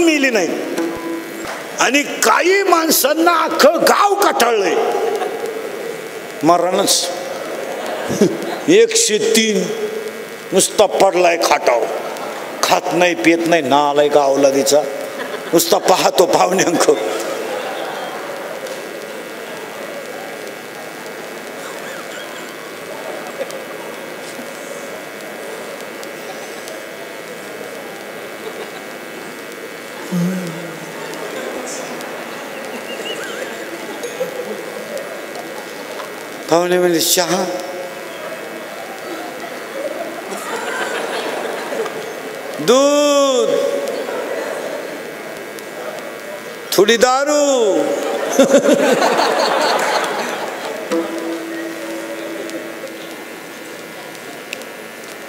Milli नाही. आणि काही माणसांना अख्खं गाव कटाळलंय. मरणच 103 नुसता पडलाय खाटाव, खात नाही पित नाही, नालाय गावला तिचा, नुसता पाहतो पाहुण्यांक. पाहुणे म्हणजे चहा, दूध, थोडी दारू.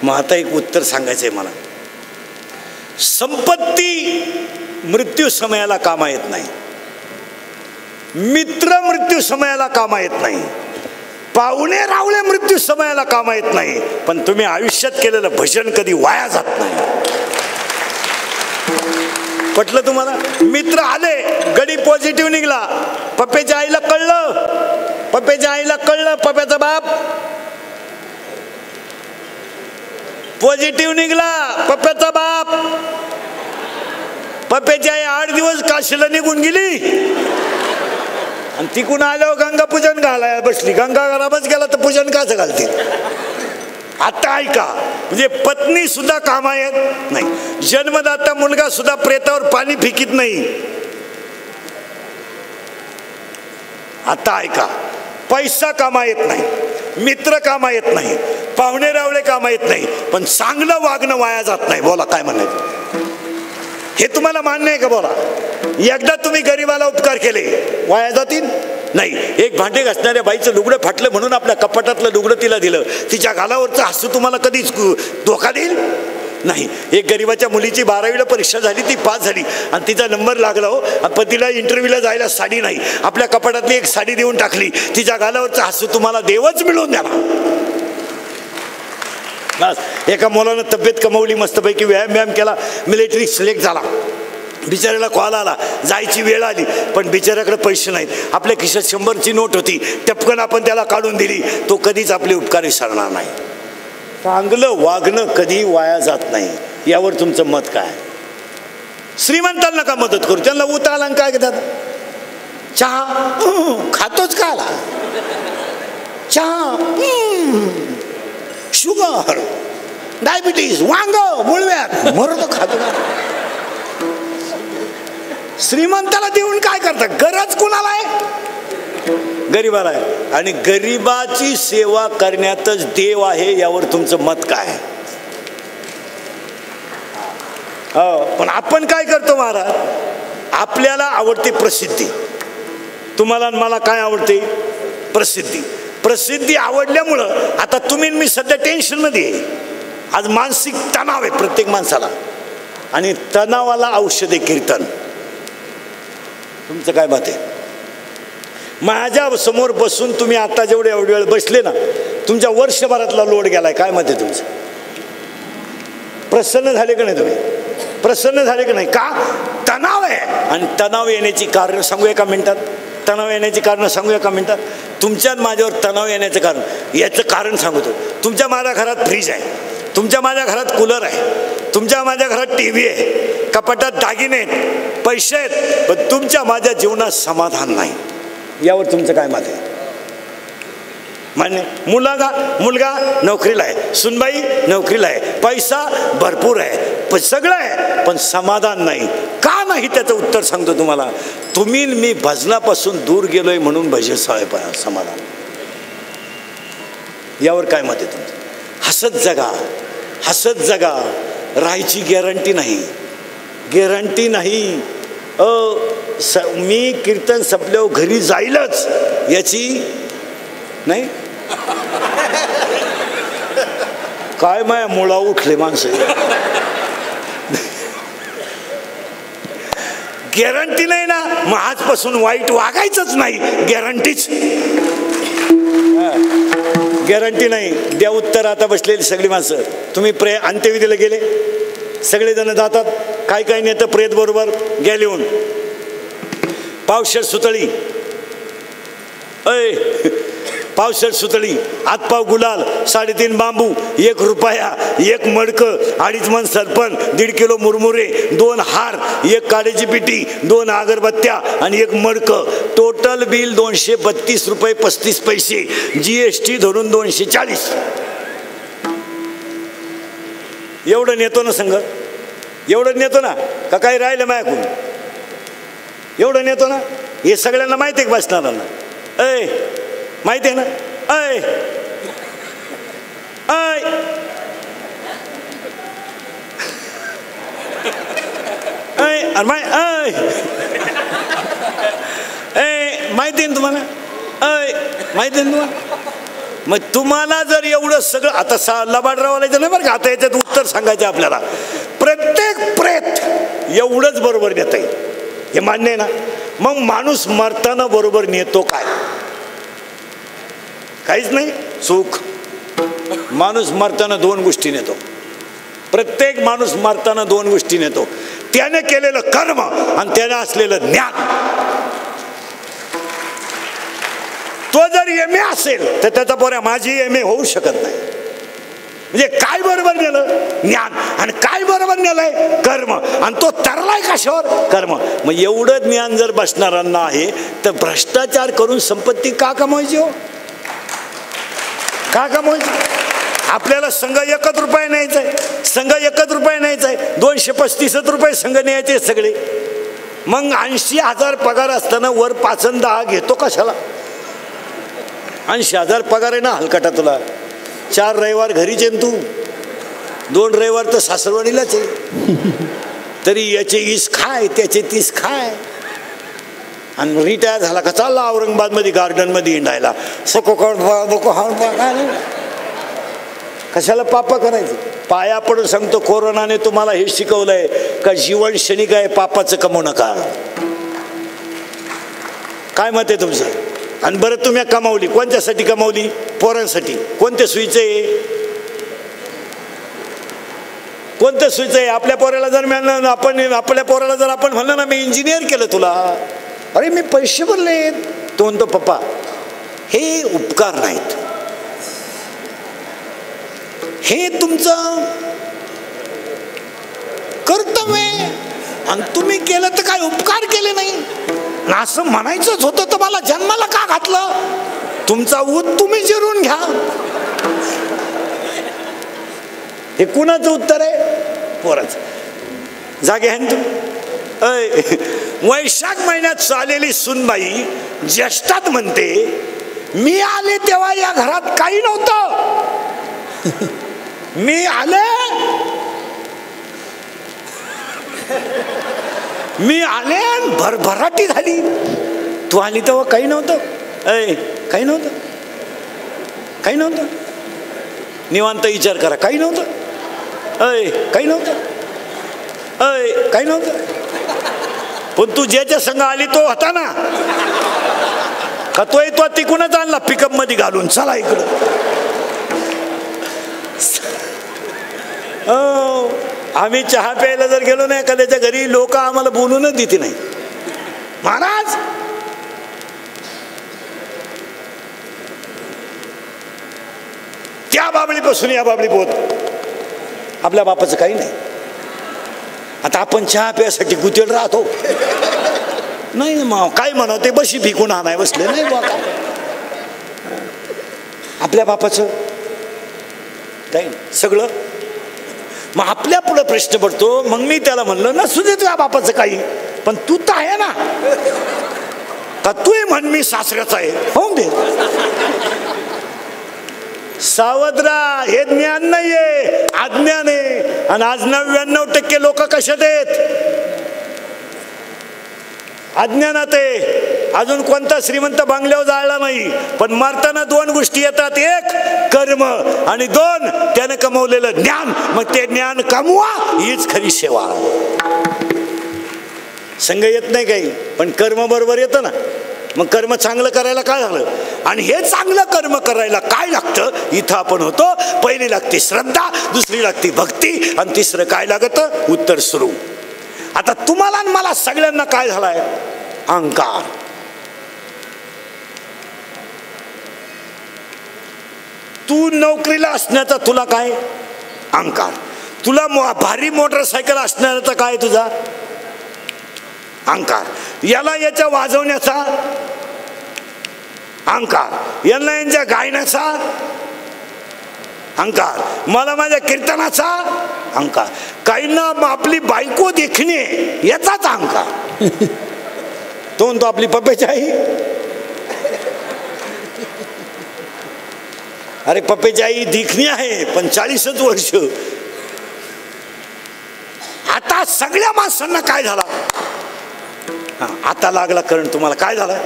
मग आता एक उत्तर सांगायचंय मला. संपत्ती मृत्यू समयाला कामा येत नाही, मित्र मृत्यू समयाला कामा येत नाही, पाहुणे रावळे मृत्यू समयाला कामा येत नाही, पण तुम्ही आयुष्यात केलेलं भजन कधी वाया जात नाही. पटलं तुम्हाला? मित्र आले, गडी पॉझिटिव्ह निघला, पप्प्याच्या आईला कळलं, पप्प्याचा बाप पॉझिटिव्ह निघला, पप्प्याचा बाप, पप्प्याची आई 8 दिवस काशीला निघून गेली. आणि तिकून आल्यावर गंगा पूजन घालायला बसली. गंगा घराबच गेला तर पूजन कसं घालतील? आता ऐका, म्हणजे पत्नी सुद्धा कामा येत नाही, जन्मदाता मुलगा सुद्धा प्रेतावर पाणी फेकीत नाही. आता ऐका, पैसा कामा येत नाही, मित्र कामा येत नाही, पाहुणे रावळे कामा येत नाही, पण चांगलं वागणं वाया जात नाही. बोला काय म्हणायचं? हे तुम्हाला मान्य आहे का? बोला. एकदा तुम्ही गरीबाला उपकार केले, वाया जातील? नाही. एक भांडे घासणाऱ्या बाईचं लुगडं फाटलं म्हणून आपल्या कपाटातलं लुगडं तिला दिलं, तिच्या गालावरचं हसू तुम्हाला कधीच धोका देईल? नाही. एक गरीबाच्या मुलीची 12वीला परीक्षा झाली, ती पास झाली आणि तिचा नंबर लागला हो, पण तिला इंटरव्ह्यूला जायला साडी नाही, आपल्या कपाटातली एक साडी देऊन टाकली, तिच्या गालावरचं हसू तुम्हाला देवच मिळवून द्याला. बस. एका मुलानं तब्येत कमवली, मस्तपैकी व्यायाम केला, मिलिटरी सिलेक्ट झाला, बिचाऱ्याला कॉल आला, जायची वेळ आली, पण बिचाऱ्याकडे पैसे नाहीत, आपल्या खिशात 100ची नोट होती, टपकन आपण त्याला काढून दिली. तो कधीच आपले उपकार विसरणार नाही. चांगलं वागणं कधी वाया जात नाही. यावर तुमचं मत काय? श्रीमंतांना का मदत करू? त्यांना उताला काय घेतात? चहा खातोच का? चहा, शुगर, डायबिटीज, वांग, मुळव्यात, मरतो खातो का? श्रीमंताला देऊन काय करता? गरज कुणाला आहे? गरीबाला आहे. आणि गरीबाची सेवा करण्यातच देव आहे. यावर तुमचं मत काय? हो, पण आपण काय करतो महाराज? आपल्याला आवडते प्रसिद्धी. तुम्हाला मला काय आवडते? प्रसिद्धी. प्रसिद्धी आवडल्यामुळं आता तुम्ही मी सध्या टेन्शन मध्ये आहे. आज मानसिक तणाव आहे प्रत्येक माणसाला, आणि तणावाला औषध आहे कीर्तन. तुमचं काय मत आहे? माझ्या समोर बसून तुम्ही आता जेवढे एवढे वेळ बसले ना, तुमच्या वर्षभरातला लोड गेलाय. काय मत आहे तुमचं? प्रसन्न झाले का नाही तुम्ही? प्रसन्न झाले का नाही? का? तणाव आहे. आणि तणाव येण्याची कारण सांगू एका मिनिटात. तणाव येण्याची कारण सांगू एका मिनिटात. तुमच्या माझ्यावर तणाव येण्याचं कारण, याचं कारण सांगतो. तुमच्या माझ्या घरात फ्रीज आहे, तुमच्या माझ्या घरात कूलर आहे, तुमच्या माझ्या घरात टीव्ही आहे, कपाटात दागिने आहेत, पैसे आहेत, पण तुमच्या माझ्या जीवनात समाधान नाही. यावर तुमचं काय मत आहे? मान्य? मुलगा नोकरीला आहे, सुनबाई नोकरीला आहे, पैसा भरपूर आहे, पण सगळं आहे, पण समाधान नाही. का नाही? त्याचं उत्तर सांगतो तुम्हाला. तुम्ही मी भजनापासून दूर गेलोय म्हणून भजन समाधान. यावर काय मत आहे तुमचं? हसत जगा, हसत जगा. राहायची गॅरंटी नाही, गॅरंटी नाही. मी कीर्तन संपल्यावर घरी जाईलच याची नाही. काय माया मुळा उठले माणसं. गॅरंटी नाही ना, मग आजपासून वाईट वागायचंच नाही. गॅरंटीच गॅरंटी नाही. द्या उत्तर. आता बसलेली सगळी माणसं, तुम्ही अंत्यविधीला गेले, सगळेजण जातात, काय काय नेतं प्रेत बरोबर घ्या लिहून. पावशेर सुतळी, पावशेर सुतळी, हातपाव गुलाल, 3.5 बांबू, 1 रुपया, 1 मडकं, 2.5 मन सरपण, 1.5 किलो मुरमुरे, 2 हार, 1 काड्याची पिटी, 2 अगरबत्त्या आणि 1 मडकं. टोटल बिल 232 रुपये 35 पैसे. GST धरून 240. एवढं नेतो ना संघ, एवढं नेतो ना का काही राहिलं माझ्याकडून? एवढं नेतो ना. हे सगळ्यांना माहिती आहे का बसणाऱ्यांना? माहिती आहे ना? माहिती आहे ना तुम्हाला? माहिती आहे ना तुम्हाला? मग तुम्हाला जर एवढं सगळं आता लबाडरावालायचं नाही बरं का, आता याच्यात उत्तर सांगायचं आपल्याला. प्रत्येक प्रेत एवढंच बरोबर नेता येईल, हे मान्य आहे ना? मग माणूस मरताना बरोबर नेतो काय? काहीच नाही. सुख. माणूस मरताना 2 गोष्टी नेतो. प्रत्येक माणूस मरताना 2 गोष्टी नेतो. त्याने केलेलं कर्म आणि त्याने असलेलं ज्ञान. तो जर MA असेल तर त्याचा पोऱ्या माझी MA होऊ शकत नाही. म्हणजे काय बरोबर नेलं? ज्ञान. आणि काय बरोबर नेलंय? कर्म. आणि तो तरलाय कशावर? कर्म. मग एवढं ज्ञान जर बसणाऱ्यांना आहे तर भ्रष्टाचार करून संपत्ती का कमवायची हो? का कमवायची? आपल्याला संघ 1 रुपये न्यायचा आहे, संघ 1 रुपये न्यायचा आहे, 235 रुपये संघ न्यायचे सगळे. मग 80,000 पगार असताना वर 5 आणि 10 घेतो कशाला? 80,000 पगार आहे ना हलकटा तुला. 4 रविवार घरीच आहे तू, 2 रविवार तर सासरवाडीलाच आहे. तरी याचे 20 खाय, त्याचे 30 खाय. आणि रिटायर झाला का चालला औरंगाबादमध्ये गार्डनमध्ये हिंडायला. कशाला पापा करायचं? पाया पडून सांगतो, कोरोनाने तुम्हाला हे शिकवलंय का जीवन क्षणिक आहे, पापाचं कमवू नका. काय मत आहे तुमचं? आणि बरं तुम्ही कमावली कोणत्यासाठी कमावली? पोरांसाठी. कोणत्या सुईचे? कोणत्या सुईचे? आपल्या पोराला जर आपल्या पोराला जर आपण म्हणलं ना मी इंजिनियर केलं तुला, अरे मी पैसे भरलेत, तो म्हणतो पप्पा हे उपकार नाहीत, हे तुमचं कर्तव्य आणि तुम्ही केलं तर काय उपकार केले नाही. असं म्हणायचंच होतं तर मला जन्माला का घातलं? तुमचा ऊत तुम्ही जिरून घ्या. हे कुणाचं उत्तर आहे? पोराचं. जागे आहे ना तुम्ही? वैशाख महिन्यात चालेली सुनबाई ज्येष्ठात म्हणते, मी आले तेव्हा या घरात काही नव्हतं, मी आले भरभराटी झाली. तू आली तेव्हा काही नव्हतं. काही नव्हतं, काही नव्हतं. निवांत विचार करा. काही नव्हतं. काही नव्हतं. काही नव्हतं. पण तू ज्याच्या संग आली तो होता ना का? तोय तो तिकूनच आणला पिकअप मध्ये घालून. चला इकडं. आम्ही चहा प्यायला जर गेलो ना एखाद्याच्या घरी, लोक आम्हाला बोलूनच देते नाही. महाराज त्या बाबळीपासून या बाबळी पोत आपल्या बापाचं काही नाही. आता आपण चहा प्यायसाठी गुतेल राहतो नाही मग काय म्हणावं ते बशी भिकून आणाय बसले नाही बाबा. आपल्या बापाचं काही नाही सगळं. मग आपल्या पुढे प्रश्न पडतो. मग मी त्याला म्हणलं नसू दे तुझ्या बापाचं काही, पण तू तर आहे ना, का तू म्हण मी सासऱ्याचा आहे होऊन दे. सावधरा, हे ज्ञान नाहीये, अज्ञान आहे. आणि आज 99% लोक कशात आहेत? अज्ञानात आहे. अजून कोणता श्रीमंत बंगल्यावर जाळला नाही, पण मरताना 2 गोष्टी येतात. 1 कर्म आणि 2 त्याने कमवलेलं ज्ञान. मग ते ज्ञान कमवा, हीच खरी सेवा. संग येत नाही काही, पण कर्म बरोबर येतं ना. मग कर्म चांगलं करायला काय झालं? आणि हे चांगलं कर्म करायला काय लागतं? इथं आपण होतो. पहिली लागते श्रद्धा, दुसरी लागते भक्ती, आणि तिसरं काय लागतं? उत्तर सुरू. आता तुम्हाला आणि मला सगळ्यांना काय झालाय? अहंकार. तू नोकरीला असण्याचा तुला काय? अहंकार. तुला भारी मोटरसायकल असण्याचा काय तुझा? अहंकार. याला याच्या वाजवण्याचा अहंकार, यांना यांच्या गायनाचा अहंकार, मला माझ्या कीर्तनाचा अहंकार, काहींना आपली बायको देखणे याचाच अहंकार. तो म्हणतो आपली पप्प्याची आई. अरे पप्प्याची आई देखणी आहे पण 40च वर्ष. आता सगळ्या माणसांना काय झाला? आता लागला करंट तुम्हाला. काय झालाय?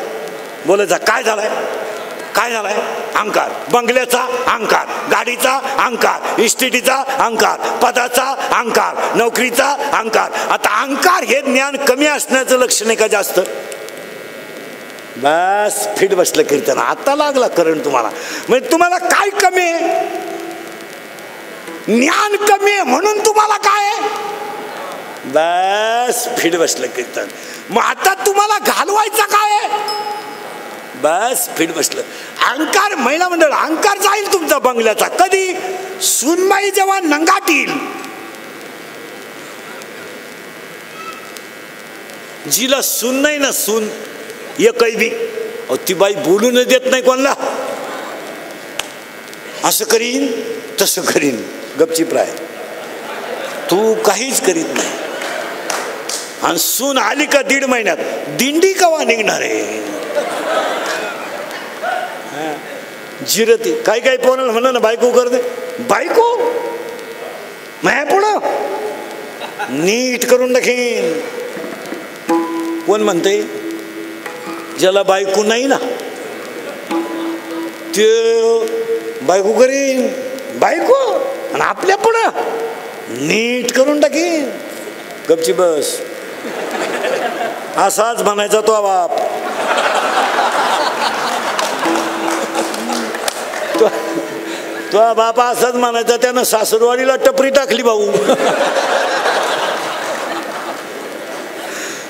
बोलत जा. काय झालाय? काय झालाय? अहंकार. बंगल्याचा अहंकार, गाडीचा अहंकार, इस्टेटीचा अहंकार, पदाचा अहंकार, नोकरीचा अहंकार. आता अहंकार हे ज्ञान कमी असण्याचं लक्षण आहे का जास्त? बस फिट बसलं कीर्तन. आता लागला करंट तुम्हाला. म्हणजे तुम्हाला काय कमी आहे? ज्ञान कमी आहे म्हणून तुम्हाला काय आहे? बस फिट बसलं कीर्तन. मग आता तुम्हाला घालवायचं काय आहे? बस फिट बसलं. अहंकार. महिला मंडळ अहंकार जाईल तुमचा बंगल्याचा. कधी? सूनबाई जेव्हा नंगाटील. जिला सून नाही ना, सून एकही बी, ती बाई बोलून देत नाही कोणाला. असं करीन तसं करीन, गपचीप राह, तू काहीच करीत नाही. आणि सून आली का 1.5 महिन्यात दिंडी कवा निघणार आहे? जिरती. काही काही पोराला म्हणलं ना बायको करते, बायको माया पुढं नीट करून टाकीन. कोण म्हणते? ज्याला बायको नाही ना ते बायको करीन. बायको आणि आपल्या पुढं नीट करून टाकीन. गपची बस. असाच म्हणायचा तो बाप. तो बापा असाच म्हणायचा. त्यानं सासरवाडीला टपरी टाकली भाऊ.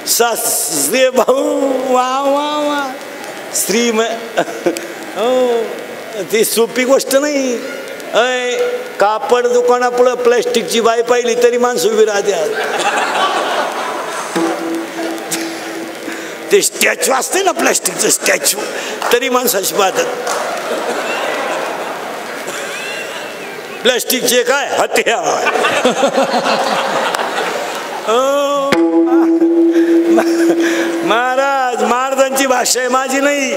सासरे भाऊ वा वा वा. स्त्री हो ती सोपी गोष्ट नाही. अय कापड दुकानापुढं प्लॅस्टिकची बाई पाहिली तरी माणसं उभी राहते. ते स्टॅच्यू असते ना प्लॅस्टिकचं स्टॅच्यू, तरी माणसाशी पाहतात. प्लॅस्टिकचे काय हत्यार. महाराज महाराजांची भाषा आहे, माझी नाही.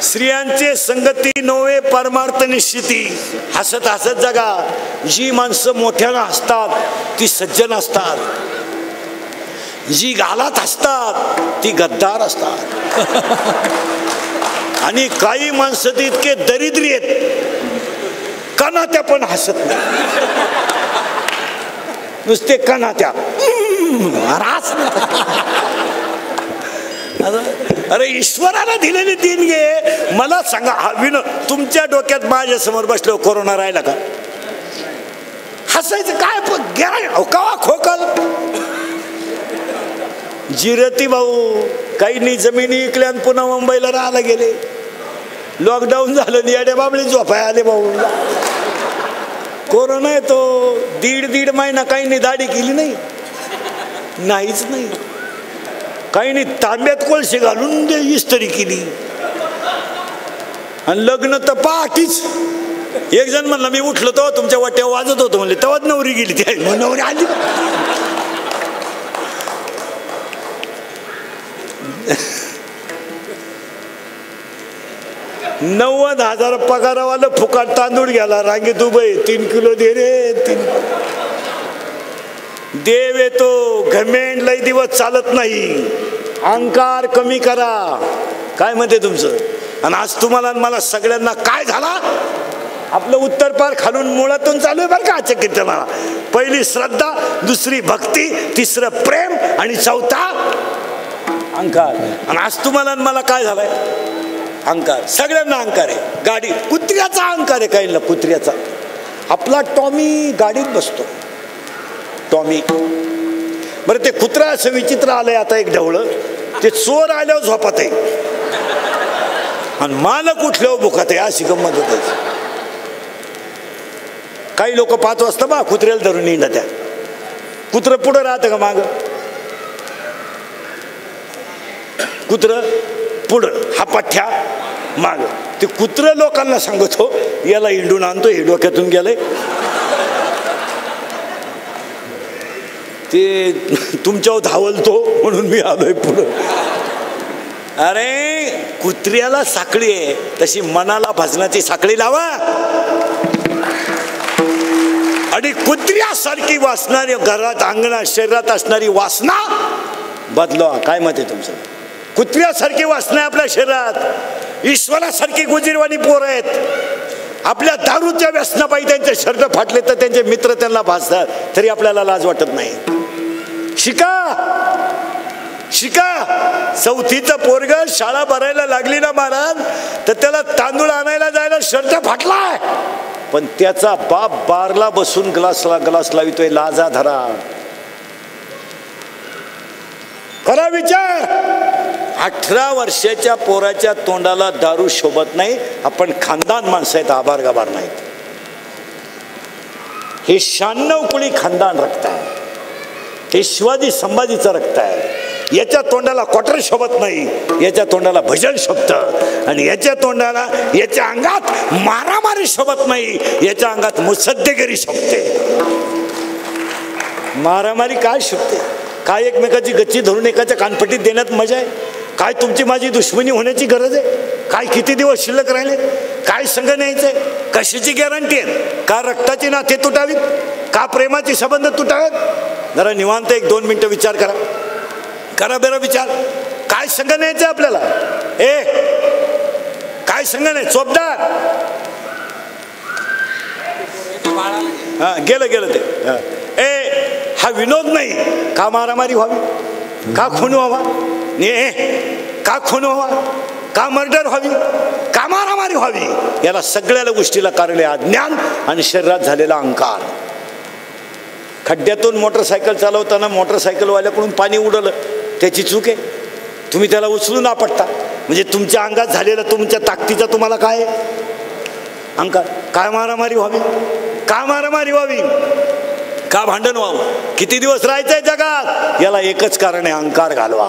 स्त्रियांचे संगती नोवे परमार्थ निश्चिती. हसत हसत जगा. जी माणसं मोठ्यानं हसतात ती सज्जन असतात. जी गालात हसतात ती गद्दार असतात. आणि काही माणसं ती इतके दरिद्री आहेत कणात्या पण हसत नाही. नुसते कणात्या. अरे ईश्वराला दिलेली देणगी. मला सांगा तुमच्या डोक्यात माझ्या समोर बसलो कोरोना राहिला का? हसायचं काय? कवा खोकल. जिरती भाऊ. काही नाही जमिनी इकल्या आणि पुन्हा मुंबईला राहायला गेले. लॉकडाऊन झालं येड्या बाबळी झोपाय आले भाऊ. कोरोना येतो. 1.5 महिना काही नाही दाढी केली नाही, नाहीच नाही. काही नाही तांब्यात कोळशे घालून इस्त्री केली. आणि लग्न तर पहाटीच. एक जण म्हणला मी उठलो तो तुमच्या वाट्यावर वाजत होतो म्हणले, तेव्हाच नवरी गेली. ती नवरी आली. 90,000 पगारावाला फुकाट तांदूळ घ्याला रांगेत उभे. 3 किलो दे रे. 3 देव येतो. घमेंड लई दिवस चालत नाही. अहंकार कमी करा. काय म्हणते तुमचं? आणि आज तुम्हाला मला सगळ्यांना काय झाला? आपलं उत्तर पार खालून मुळातून चालू आहे बरं का आजच्या कीर्तनाला. पहिली श्रद्धा, दुसरी भक्ती, तिसरं प्रेम आणि चौथा अहंकार. आणि आज तुम्हाला मला काय झालंय? अहंकार. सगळ्यांना अहंकार आहे. गाडी कुत्र्याचा अहंकार आहे काहींना. कुत्र्याचा. आपला टॉमी गाडीत बसतो. टॉमी बरं ते कुत्रा असं विचित्र आलंय आता एक ढवळं, ते चोर आल्यावर झोपात आहे आणि मालक उठल्यावर भुकात आहे, अशी गंमत होते. काही लोक 5 वाजता बा कुत्र्याला धरून येईना, त्या कुत्रं पुढं राहतं का माग, कुत्रं पुढं हा पठ्ठ्या माग. ते कुत्रं लोकांना सांगतो याला हिंडून आणतो, हे डोक्यातून गेलंय, ते तुमच्यावर धावलतो म्हणून मी आलोय पुढं. अरे कुत्र्याला साखळी आहे तशी मनाला भजनाची साखळी लावा. आणि कुत्र्यासारखी वासणारी घरात अंगणात शरीरात असणारी वासना बदलवा. काय मत आहे तुमचं? कुत्र्यासारखी वासना आहे आपल्या शरीरात, ईश्वरासारखी गुजीरवाणी पोरं आहेत. आपल्या दारूच्या व्यसनापायी त्यांचे शर्ट फाटले तर त्यांचे मित्र त्यांना भासतात, तरी आपल्याला लाज वाटत नाही. शिका शिका. 4थीचं पोरग शाळा भरायला लागली ना महाराज, तर त्याला तांदूळ आणायला जायला शर्ट फाटलाय, पण त्याचा बाप बारला बसून ग्लास लावितोय. लाजा धरा, करा विचार. 18 वर्षाच्या पोराच्या तोंडाला दारू शोभत नाही. आपण खानदान माणसं आहेत, आभार गाभार नाहीत. हे 96 कुळी खानदान रक्त आहे, हे शिवाजी संभाजीचं रक्त आहे. याच्या तोंडाला क्वार्टर शोभत नाही, याच्या तोंडाला भजन शोभतं. आणि याच्या तोंडाला, याच्या अंगात मारामारी शोभत नाही, याच्या अंगात मुसद्देगिरी शोभते. मारामारी काय शोभते? काय एकमेकाची गच्ची धरून एकाच्या कानपट्टीत देण्यात मजा आहे? काय तुमची माझी दुश्मनी होण्याची गरज आहे? काय किती दिवस शिल्लक राहिले? काय संग न्यायचंय? कशाची गॅरंटी आहे? का रक्ताची नाते तुटावीत? का प्रेमाचे संबंध तुटावेत? जरा निवांत 1-2 मिनिटं विचार करा. करा बरं विचार. काय संग न्यायचं आपल्याला? काय संग नाही? चोपदार गेलं ते. हा विनोद नाही. का मारामारी व्हावी? का खून व्हावा? का खून व्हावा? का मर्डर व्हावी? का मारामारी व्हावी? याला सगळ्या गोष्टीला कारण आहे अज्ञान आणि शरीरात झालेला अहंकार. खड्ड्यातून मोटरसायकल चालवताना मोटरसायकलवाल्याकडून पाणी उडलं, त्याची चूक आहे. तुम्ही त्याला उचलून आपटता, म्हणजे तुमच्या अंगात झालेला तुमच्या ताकदीचा तुम्हाला काय अहंकार. काय मारामारी व्हावी? का मारामारी व्हावी? का भांडण व्हावं? किती दिवस राहायचंय जगात? याला एकच कारण आहे, अहंकार घालवा.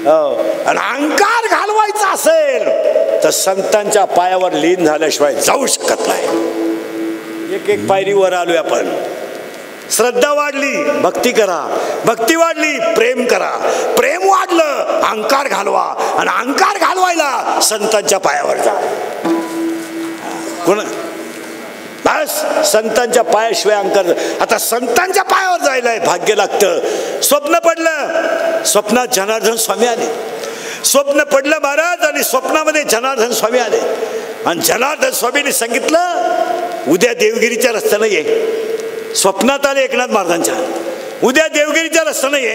आणि अहंकार घालवायचा असेल तर संतांच्या पायावर लीन झाल्याशिवाय जाऊ शकत नाही. एक पायरी वर आलोय आपण. श्रद्धा वाढली, भक्ती करा. भक्ती वाढली, प्रेम करा. प्रेम वाढलं, अहंकार घालवा. आणि अहंकार घालवायला संतांच्या पायावर जा. कोण? बस संतांच्या पायाशिवाय अहंकार. आता संतांच्या पायावर जायला भाग्य लागतं. स्वप्न पडलं, स्वप्नात जनार्दन स्वामी आले. स्वप्न पडलं महाराज, आणि स्वप्नामध्ये जनार्दन स्वामी आले. आणि जनार्दन स्वामींनी सांगितलं उद्या देवगिरीच्या रस्त्यानं ये. स्वप्नात आले एकनाथ महाराजांच्या, उद्या देवगिरीच्या रस्त्यानं ये.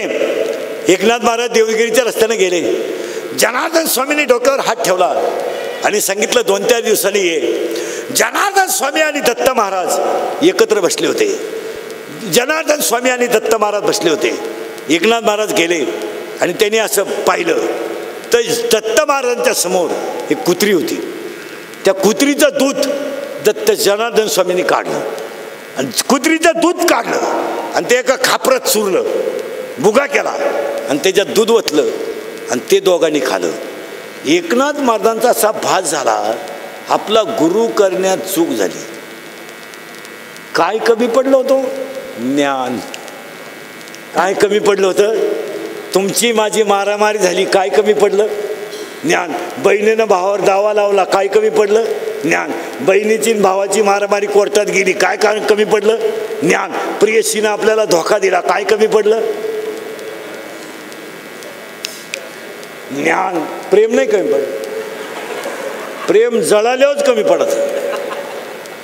एकनाथ महाराज देवगिरीच्या रस्त्यानं गेले. जनार्दन स्वामींनी डोक्यावर हात ठेवला आणि सांगितलं 2-4 दिवसांनी ये. जनार्दन स्वामी आणि दत्त महाराज एकत्र बसले होते. जनार्दन स्वामी आणि दत्त महाराज बसले होते. एकनाथ महाराज गेले आणि त्यांनी असं पाहिलं तर दत्त महाराजांच्या समोर एक कुत्री होती. त्या कुत्रीचं दूध दत्त जनार्दन स्वामींनी काढलं आणि कुत्रीचं दूध काढलं आणि ते एका खापरात चुरलं, बुगा केला आणि त्याच्यात दूध ओतलं आणि ते दोघांनी खाल्लं. एकनाथ महाराजांचा असा भास झाला, आपला गुरु करण्यात चूक झाली. काय कमी पडलं होतं? ज्ञान. काय कमी पडलं होतं? तुमची माझी मारामारी झाली, काय कमी पडलं? ज्ञान. बहिणीनं भावावर दावा लावला, काय कमी पडलं? ज्ञान. बहिणीची भावाची मारामारी कोर्टात गेली, काय कारण कमी पडलं? ज्ञान. प्रियसीनं आपल्याला धोका दिला, काय कमी पडलं? ज्ञान. प्रेम नाही कमी पडलं. प्रेम जळाल्यावरच कमी पडत.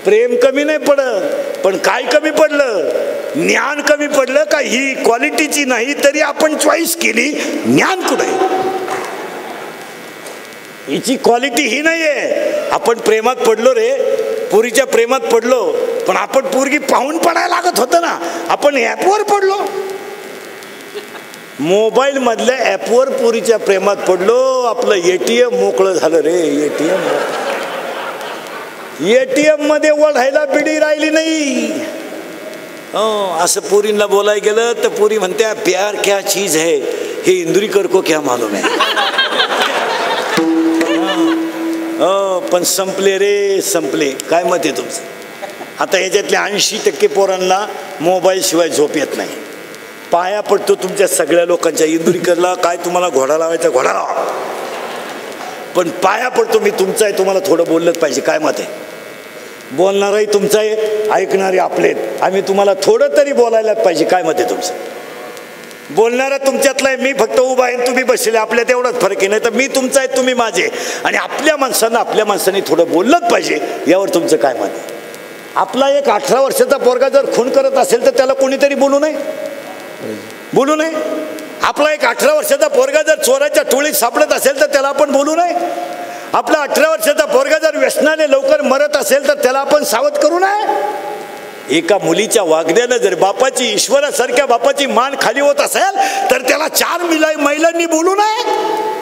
प्रेम कमी नाही पडत, पण काय कमी पडलं? ज्ञान कमी पडलं. का ही क्वालिटीची नाही तरी आपण चॉईस केली. ज्ञान कुठे? हिची क्वालिटी ही नाहीये. आपण प्रेमात पडलो रे, पोरीच्या प्रेमात पडलो, पण आपण पोरगी पाहून पडायला लागत होतं ना. आपण ॲपवर पडलो, मोबाईल मधल्या ॲपवर पोरीच्या प्रेमात पडलो, आपलं ATM मोकळं झालं रे. ATM मध्ये ओढायला बिडी राहिली नाही. असं पोरींना बोलाय गेलं तर पोरी म्हणत्या प्यार क्या चीज है हे इंदुरीकर को क्या मालूम है. पण संपले रे संपले. काय मत आहे तुमचं? आता ह्याच्यातल्या 80% पोरांना मोबाईल शिवाय झोप येत नाही. पाया पडतो तुमच्या सगळ्या लोकांच्या, इंदुरीकरला काय तुम्हाला घोडा लावायचा घोडा लावा, पण पाया पडतो मी तुमचा आहे, तुम्हाला थोडं बोललंच पाहिजे. काय मत आहे? बोलणारही तुमचं आहे, ऐकणारे आपलेत. आम्ही तुम्हाला थोडं तरी बोलायलाच पाहिजे. काय मत आहे तुमचं? बोलणारा तुमच्यातला आहे, मी फक्त उभा आहे तुम्ही बसले, आपल्यात एवढाच फरक आहे. नाही तर मी तुमचा आहे तुम्ही माझे. आणि आपल्या माणसांनी थोडं बोललंच पाहिजे. यावर तुमचं काय मत आहे? आपला एक 18 वर्षाचा पोरगा जर खून करत असेल तर त्याला कोणीतरी बोलू नये? बोलू नये? आपला एक 18 वर्षाचा पोरगा जर चोराच्या टोळीत सापडत असेल तर त्याला आपण बोलू नये? आपला 18 वर्षाचा पोरगा जर व्यसनाने लवकर मरत असेल तर त्याला आपण सावध करू नये? एका मुलीच्या वागण्यानं जर बापाची, ईश्वरासारख्या बापाची मान खाली होत असेल तर त्याला 4 महिलांनी बोलू नये?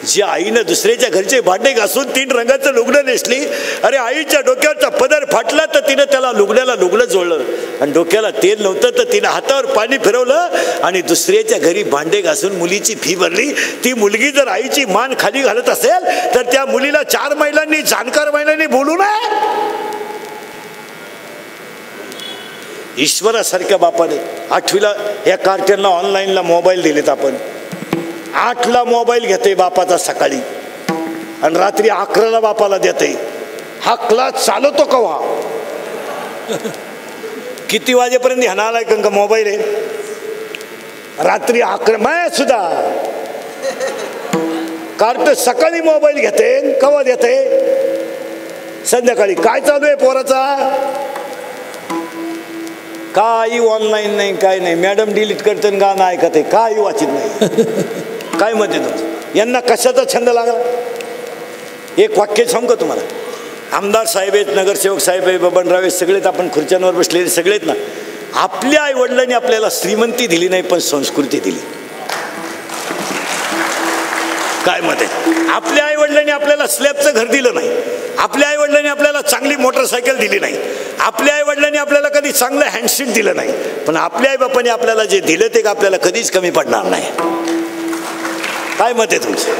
ज्या आईनं दुसऱ्याच्या घरचे भांडे घासून 3 रंगाचं लुगडं नेसली, अरे आईच्या डोक्यावरचा पदर फाटला तर तिनं त्याला लुगड्याला लुगडं जोडलं, आणि डोक्याला तेल नव्हतं तर तिनं हातावर पाणी फिरवलं आणि दुसऱ्याच्या घरी भांडे घासून मुलीची फी भरली. ती मुलगी जर आईची मान खाली घालत असेल तर त्या मुलीला 4 महिलांनी, जाणकार महिलांनी बोलू नये? ईश्वरासारख्या बापाने 8वीला या कार्ट्यांना ऑनलाईनला मोबाईल दिलेत. आपण 8ला मोबाईल घेते बापाचा सकाळी आणि रात्री 11ला बापाला देते. हा क्लास चालवतो कवा? किती वाजेपर्यंत ह्याना आलाय का मोबाईल आहे? रात्री 11. माय सुद्धा कार्ट सकाळी मोबाईल घेते, कवा देते? संध्याकाळी. काय चालू आहे पोराचा? काही ऑनलाईन नाही, काय नाही. मॅडम डिलीट करते आणि गाणं ऐकते, काही वाचित नाही. काय म्हणते तुमचं? यांना कशाचा छंद लागला? एक वाक्य सांगू का तुम्हाला? आमदार साहेब आहेत, नगरसेवक साहेब आहे, बबनराव आहेत, सगळेच आपण खुर्च्यांवर बसलेले सगळेत ना. आपल्या आई वडिलांनी आपल्याला श्रीमंती दिली नाही पण संस्कृती दिली. काय मत आहे? आपल्या आई वडिलांनी आपल्याला स्लॅबचं घर दिलं नाही, आपल्या आई वडिलांनी आपल्याला चांगली मोटरसायकल दिली नाही, आपल्या आई वडिलांनी आपल्याला कधी चांगलं हँडशीट दिलं नाही, पण आपल्या आई बापाने आपल्याला जे दिलं ते आपल्याला कधीच कमी पडणार नाही. काय मत आहे तुमचं?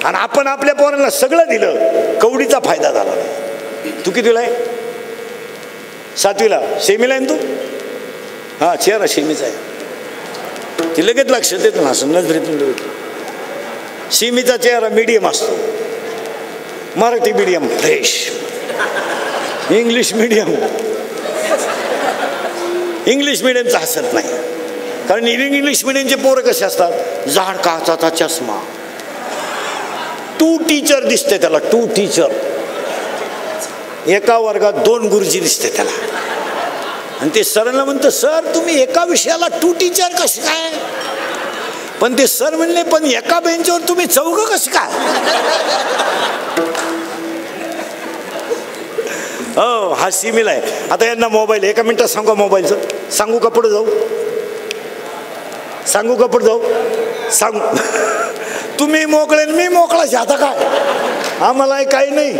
आणि आपण आपल्या पोरांना सगळं दिलं, कवडीचा फायदा झाला नाही. तू कितीला आहे? 7वीला. सेमीला आहे तू? हा, चेहरा सेमीचा आहे. ती लगेच लक्षात येत ना, असं नजरेतून लगेच. सीमीचा चेहरा मीडियम असतो, Marathi medium fresh, English medium हसत नाही. कारण इंग्लिश मिडियमचे पोरं कसे असतात? जाड काचाचा चष्मा, 2 टीचर दिसते त्याला, 2 टीचर. एका वर्गात 2 गुरुजी दिसते त्याला. आणि ते सरांना म्हणतं, सर तुम्ही एका विषयाला 2 टीचर कसे काय? पण ते सर म्हणले, पण एका बेंचवर तुम्ही 4 कसे काय? हो, हा सीमेला आहे. आता यांना मोबाईल, 1 मिनिटात सांगू मोबाईलचं? सांगू का पुढे जाऊ? सांगू का पुढे जाऊ? सांगू. तुम्ही मोकळे मी मोकळाच. आता काय आम्हाला काही नाही.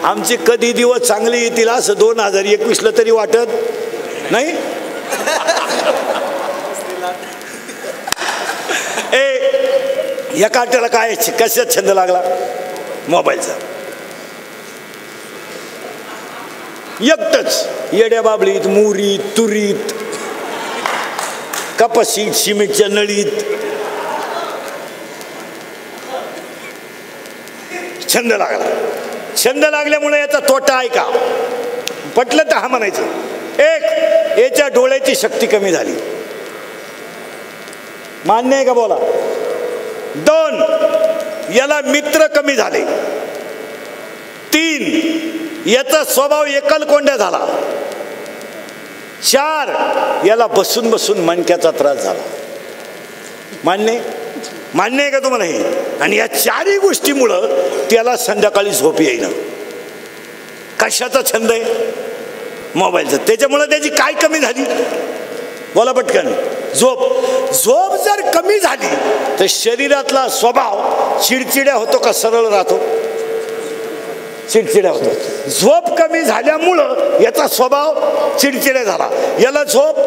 आमचे कधी दिवस चांगले येतील असं 2021ला तरी वाटत नाही. या कार्ट्याला काय कशात छंद लागला? मोबाईलचा. एकटच येड्या बाबळीत, मुरीत, तुरीत, कपाशीत, सिमेंटच्या नळीत छंद लागला. छंद लागल्यामुळे याचा तोटा आहे का? पटलं तर हा म्हणायचं. 1, याच्या डोळ्याची शक्ती कमी झाली. मान्य आहे का? बोला. 2, याला मित्र कमी झाले. 3, याचा स्वभाव एकलकोंड्या झाला. 4, याला बसून बसून मणक्याचा त्रास झाला. मान्य आहे का तुम्हाला हे? आणि या 4ही गोष्टीमुळं त्याला संध्याकाळी झोप येईना. कशाचा छंद आहे? मोबाईलचा. त्याच्यामुळे त्याची काय कमी झाली? बोला पटकन. झोप. झोप जर कमी झाली तर शरीरातला स्वभाव चिडचिड्या होतो का सरळ राहतो? चिडचिड्या होतो. झोप कमी झाल्यामुळं याचा स्वभाव चिडचिड्या झाला. याला झोप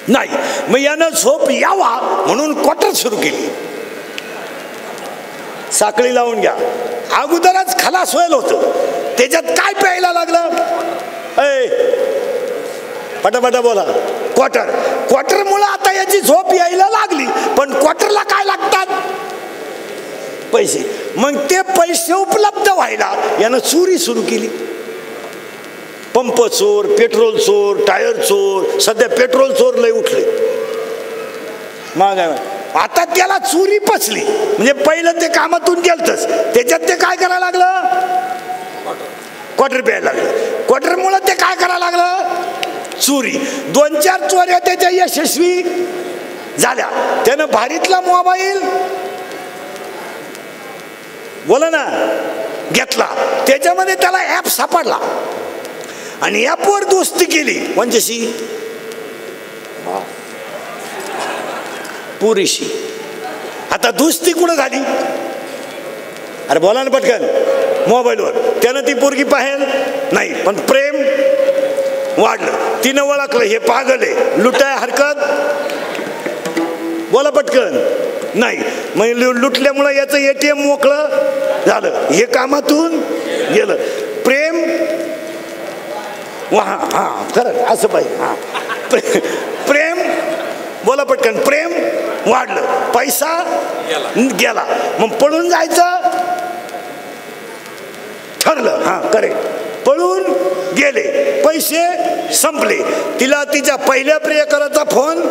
नाही. मग यानं झोप यावा म्हणून क्वार्टर सुरू केली. साखळी लावून घ्या. अगोदरच खलास व्हायला होतं, त्याच्यात काय प्यायला लागलं? पटापटा बोला. क्वार्टर. क्वार्टर मुळे आता याची झोप यायला लागली. पण क्वार्टरला काय लागतात? पैसे. मग ते पैसे उपलब्ध व्हायला यानं चोरी सुरू केली. पंप चोर, पेट्रोल चोर, टायर चोर. सध्या पेट्रोल चोर लय उठले. मग आता त्याला चोरी पचली. म्हणजे पहिलं ते कामातून गेलतच, त्याच्यात ते काय करायला लागलं? क्वार्टर प्यायला लागलं. क्वार्टर मुळे ते काय करायला लागलं? चोरी. 2-4 चोऱ्या त्याच्या यशस्वी झाल्या. त्यानं भारीतला मोबाईल बोला ना घेतला. त्याच्यामध्ये त्याला ऍप सापडला आणि ऍपवर दोस्ती केली. म्हणजे पुरीशी. आता दोस्ती कुठं झाली? अरे बोला ना पटकन. मोबाईलवर. त्यानं ती पोरगी पाहेल नाही, पण प्रेम वाढलं. तिनं ओळखलं हे पागल आहे, लुटाय हरकत. बोला पटकन. नाही. मग लुटल्यामुळं याचं ATM मोकळं झालं. हे कामातून गेलं. प्रेम हा हा खरं असं पाहिजे. हा प्रेम. बोला पटकन. प्रेम वाढलं, पैसा गेला. मग पळून जायचं ठरलं. हा करेक्ट. पळून गेले, पैसे संपले. तिला तिच्या पहिल्या प्रियकराचा फोन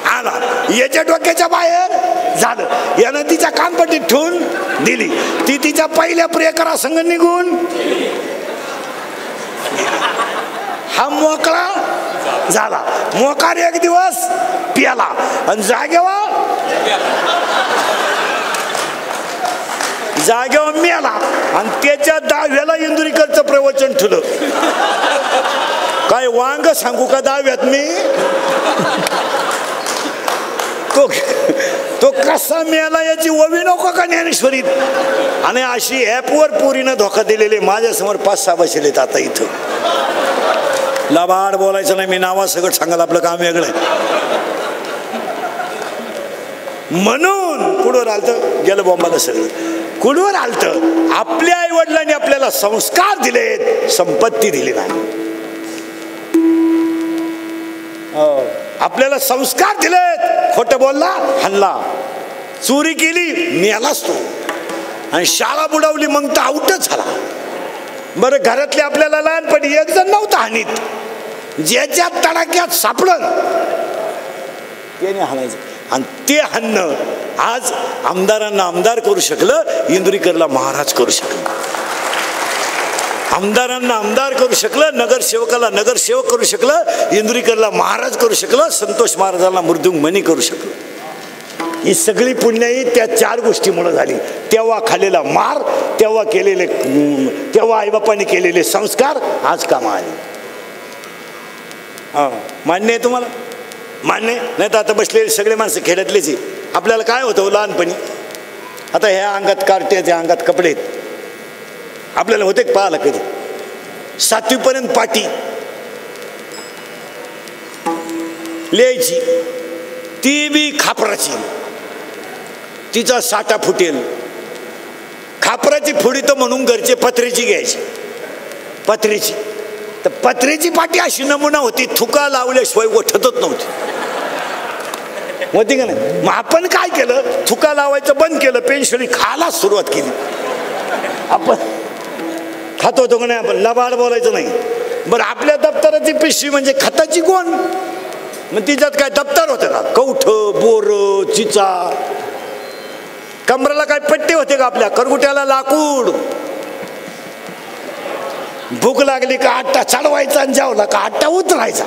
आला. याच्या डोक्याच्या बाहेर झालं. यानं तिच्या कानपट्टीत ठेवून दिली. ती तिच्या पहिल्या प्रियकरा संग निघून. हा मोकळा झाला. मोकार एक दिवस प्याला आणि जागेवर मेला. आणि त्याच्या 10व्याला इंदुरीकरचं प्रवचन ठेवलं. काय वांग सांगू का 10व्यात मी? तो कसा मेला याची ओवी नको का ज्ञानेश्वरीत? आणि अशी ऍपवर पोरीनं धोका दिलेले माझ्यासमोर 5-6 बसलेत आता इथं. लबाड बोलायचं नाही. मी नावा सगळं सांगाल, आपलं काम वेगळं आहे. म्हणून कुठवर आलतं? गेलं बॉम्बाला सगळं. कुठवर आलतं? आपल्या आई वडिलांनी आपल्याला संस्कार दिलेत, संपत्ती दिली नाही. आपल्याला संस्कार दिलेत. खोटं बोलला हल्ला, चोरी केली मेलाच तो, आणि शाळा बुडवली मग तर आउटच झाला. बरं घरातले आपल्याला लहानपणी एक जण नव्हता हानीत. ज्याच्या तडाक्यात सापडलं त्याने हाणायचं. आणि ते हाणणं आज आमदारांना आमदार करू शकलं, इंदुरीकरला महाराज करू शकलं. आमदारांना आमदार करू शकलं, नगरसेवकाला नगरसेवक करू शकलं, इंदुरीकरला महाराज करू शकलं, संतोष महाराजांना मृदुंग मणी करू शकलं. ही सगळी पुण्याई त्या 4 गोष्टीमुळे झाली. तेव्हा खाल्लेला मार, तेव्हा आईबापांनी केलेले संस्कार आज कामा आले. मान्य आहे तुम्हाला? मान्य नाही तर आता बसलेले सगळे माणसं खेड्यातलेच आहे. आपल्याला काय होतं लहानपणी? आता ह्या अंगात कार्टे, त्या अंगात कपडे आपल्याला होते पाहायला कधी? 7वी पर्यंत पाटी लिहायची, ती बी खापराची. तिचा साठा फुटेल. खापराची फुडी तर म्हणून घरचे पत्र्याची घ्यायची. पत्र्याची तर पत्र्याची पाटी अशी नमुना होती, थुका लावल्याशिवाय ओठतच नव्हती. होती का नाही? मग आपण काय केलं? थुका लावायचं बंद केलं, पेन्शिली खायला सुरुवात केली. आपण खात होतो का नाही? आपण लबाड बोलायचं नाही. बरं आपल्या दप्तराची पिशवी म्हणजे खताची कोण? मग तिच्यात काय दप्तर होतं का? कवठ, बोर, चिचा. कमराला काय पट्टे होते का आपल्या? करगुट्याला लाकूड. भूक लागली का आट्टा चढवायचा आणि जेवला का आट्टा उतरायचा.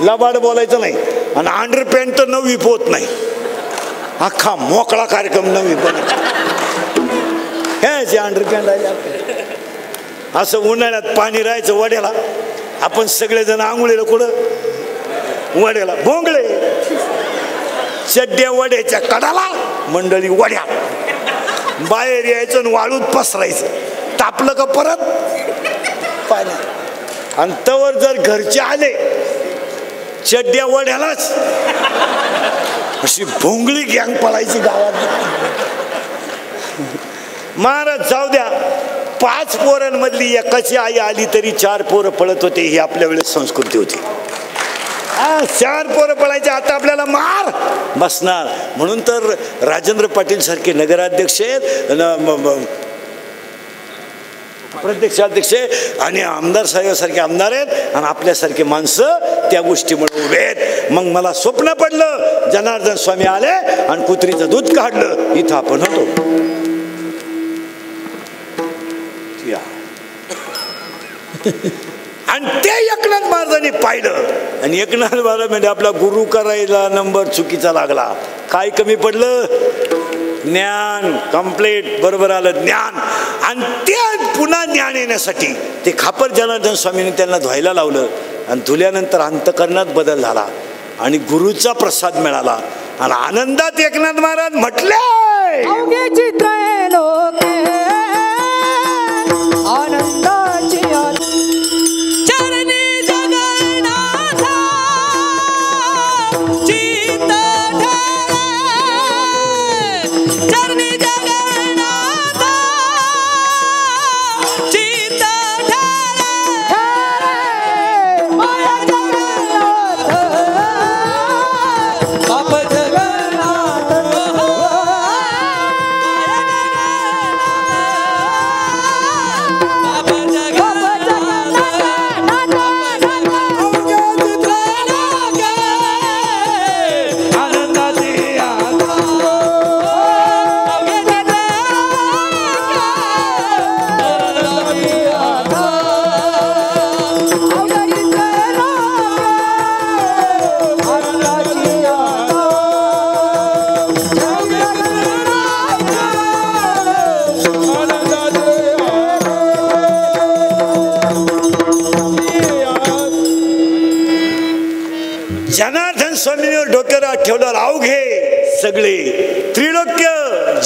लबाड बोलायचं नाही. आणि अंडरपॅन्ट तर 9वी पोत नाही, अख्खा मोकळा कार्यक्रम 9वी पण. हे जे अंडरपॅन्ट आहे असं उन्हाळ्यात पाणी राहायचं वड्याला, आपण सगळेजण आंघोळीला कुठं वड्याला, भोंगळे चड्ड्या वड्याच्या कडाला, मंडळी वड्या, बाहेर यायचं आणि वाळूत पसरायचं, तापलं का परत पाण्यात. आणि तवर जर घरचे आले चड्ड्या वड्यालाच, अशी भोंगळी गँग पळायची गावात. महाराज जाऊ द्या, 5 पोरांमधली एकाची आई आली तरी 4 पोरं पळत होते, ही आपल्या वेळेस संस्कृती होती. 4 पोरं पळायचे, आता आपल्याला मार बसणार. म्हणून तर राजेंद्र पाटील सारखे नगराध्यक्ष आहेत, प्रदेशाध्यक्ष आणि आमदार साहेबांसारखे आमदार आहेत, आणि आपल्यासारखे माणसं त्या गोष्टीमुळे उभे आहेत. मग मला स्वप्न पडलं, जनार्दन स्वामी आले आणि कुत्रीचं दूध काढलं, इथं आपण होतो. आणि ते एकनाथ महाराजांनी पाहिलं, आणि एकनाथ महाराज म्हणजे आपला गुरु करायला नंबर चुकीचा लागला. काय कमी पडलं? ज्ञान कम्प्लीट बरोबर आलं ज्ञान. आणि ते पुन्हा ज्ञान येण्यासाठी ते खापर जनार्दन स्वामींनी त्यांना धुवायला लावलं, आणि धुल्यानंतर अंतकरणात बदल झाला आणि गुरुचा प्रसाद मिळाला. आणि आनंदात एकनाथ महाराज म्हटले, आनंदाची चरणी जगन्नाथा चित्त ठरे, चरणी जगन्नाथा चित्त ठरे, माया जगन्नाथ बाप जगन्नाथ जनार्दन स्वामींवर डोक्यावर ठेवलं अवघे सगळे त्रिलोक्य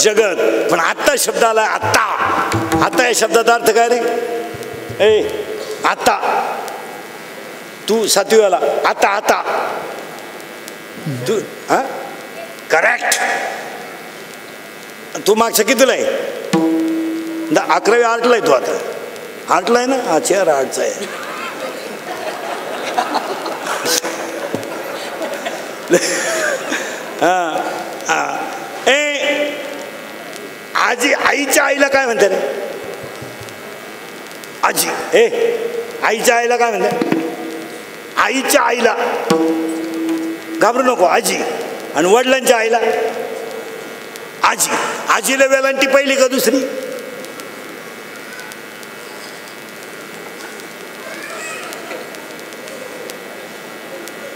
जगत. पण आता शब्द आला आता. आता या शब्दाचा अर्थ काय रे? ए आता तू 7वी वाला, आता आता तू करेक्ट. तू मागचं कितीला आहे? 11वी आर्टला आहे. तू आता आर्टला आहे ना? हा चेअर आर्टचा आहे. आजी आईच्या आईला काय म्हणते रे? आजी आईच्या आईला काय म्हणते? आईच्या आईला घाबरू नको आजी. आणि वडिलांच्या आईला आजी. आजीला वेलांटी पहिली का दुसरी?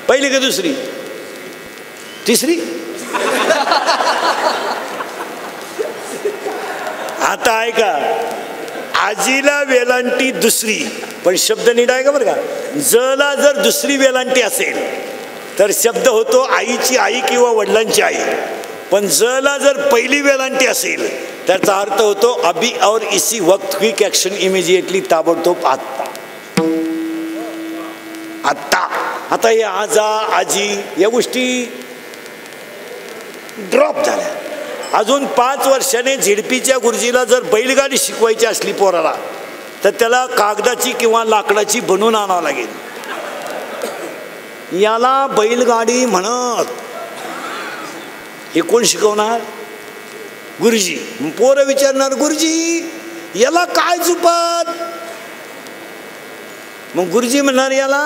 पहिली का दुसरी? तिसरी. आता ऐका, आजीला वेलांटी दुसरी, पण शब्द नीट आहे का बरं का? जला जर दुसरी वेलांटी असेल तर शब्द होतो आईची आई किंवा वडिलांची आई. पण जला जर पहिली वेलांटी असेल त्याचा अर्थ होतो अभी और इसी वक्त, क्विक ऍक्शन, इमिजिएटली, ताबडतोब, आत्ता. आत्ता. आता हे आजा आजी या गोष्टी ड्रॉप झाल्या. अजून 5 वर्षाने झेडपीच्या गुरुजीला जर बैलगाडी शिकवायची असली पोराला तर त्याला कागदाची किंवा लाकडाची बनवून आणावं लागेल. याला बैलगाडी म्हणत. हे कोण शिकवणार? गुरुजी. पोरं विचारणार गुरुजी याला काय चुपत? मग गुरुजी म्हणणार याला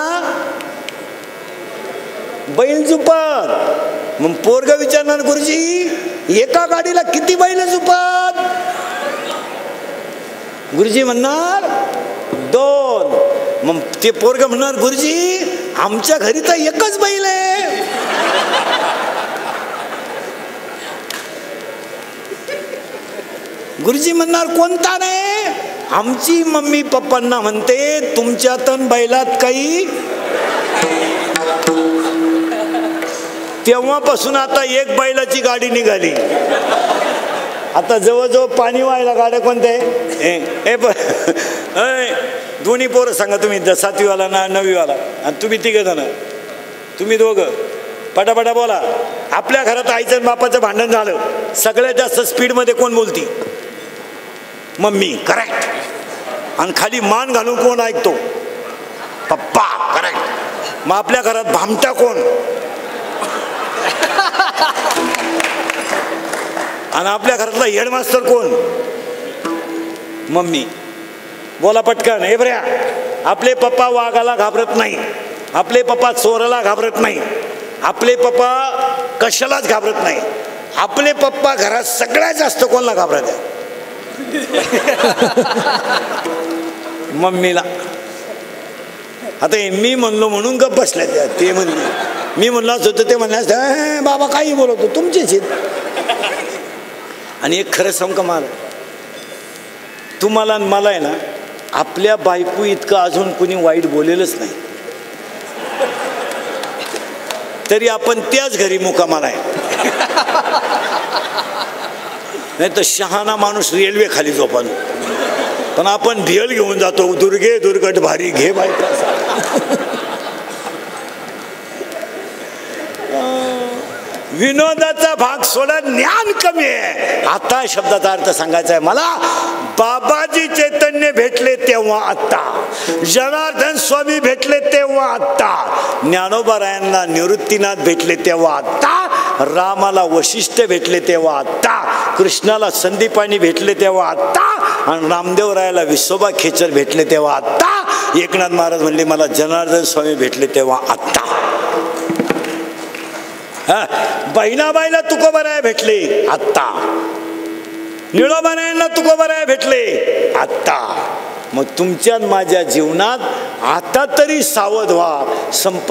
बैल चुपत. मग पोरग विचारणार गुरुजी एका गाडीला किती बैल चुपत? गुरुजी म्हणणार 2. मग ते पोरग म्हणणार गुरुजी आमच्या घरी तर एकच बैल आहे. गुरुजी म्हणणार कोणता नाही? आमची मम्मी पप्पांना म्हणते तुमच्यातन बैलात काही. तेव्हापासून आता एक बैलाची गाडी निघाली. आता जवळजवळ पाणी व्हायला गाड्या कोणत्या आहे? दोन्ही पोरं सांगा तुम्ही, 7वीवाला ना 9वीवाला, आणि तुम्ही 3 जण, तुम्ही 2, पटापटा बोला. आपल्या घरात आईचं आणि बापाचं भांडण झालं, सगळ्यात जास्त स्पीडमध्ये कोण बोलती? मम्मी. करेक्ट. आणि खाली मान घालून कोण ऐकतो? पप्पा. करेक्ट. मग आपल्या घरात भामटा कोण? आणि आपल्या घरातला हेडमास्टर कोण? मम्मी. बोला पटकन. हे बऱ्या, आपले पप्पा वाघाला घाबरत नाही, आपले पप्पा चोराला घाबरत नाही, आपले पप्पा कशालाच घाबरत नाही. आपले पप्पा घरात सगळ्यात जास्त कोणाला घाबरत आहे? मम्मीला. आता मी म्हणलो म्हणून गप बसल्या त्या, ते म्हणले. मी म्हणलाच होतं, ते म्हणले बाबा काही बोलवतो, तुमचेच आहेत. आणि एक खरं सांगू का, मला तुम्हाला मला आहे ना, आपल्या बायको इतकं अजून कुणी वाईट बोलेलच नाही, तरी आपण त्याच घरी मुकामाला आहे. नाही तर शहाणा माणूस रेल्वे खाली झोपान, पण आपण ढेल घेऊन जातो, दुर्गे दुर्गट भारी घे बायका. विनोदाचा भाग सोडा, ज्ञान कमी आहे. आता शब्दाचा अर्थ सांगायचा आहे मला. बाबाजी चैतन्य भेटले तेव्हा आत्ता, जनार्दन स्वामी भेटले तेव्हा आत्ता, ज्ञानोबारायांना निवृत्तीनाथ भेटले तेव्हा आत्ता, रामाला वशिष्ठ भेटले तेव्हा आत्ता, कृष्णाला संदीपानी भेटले तेव्हा आत्ता, आणि रामदेवरायाला विसोबा खेचर भेटले तेव्हा आत्ता, एकनाथ महाराज म्हणले मला जनार्दन स्वामी भेटले तेव्हा आत्ता. बहिणाबाईला तुकोबाराय भेटले आत्ता, निळोबारायांना तुकोबाराय भेटले आत्ता. मग तुमच्या माझ्या जीवनात आता तरी सावध व्हा. संपत्ती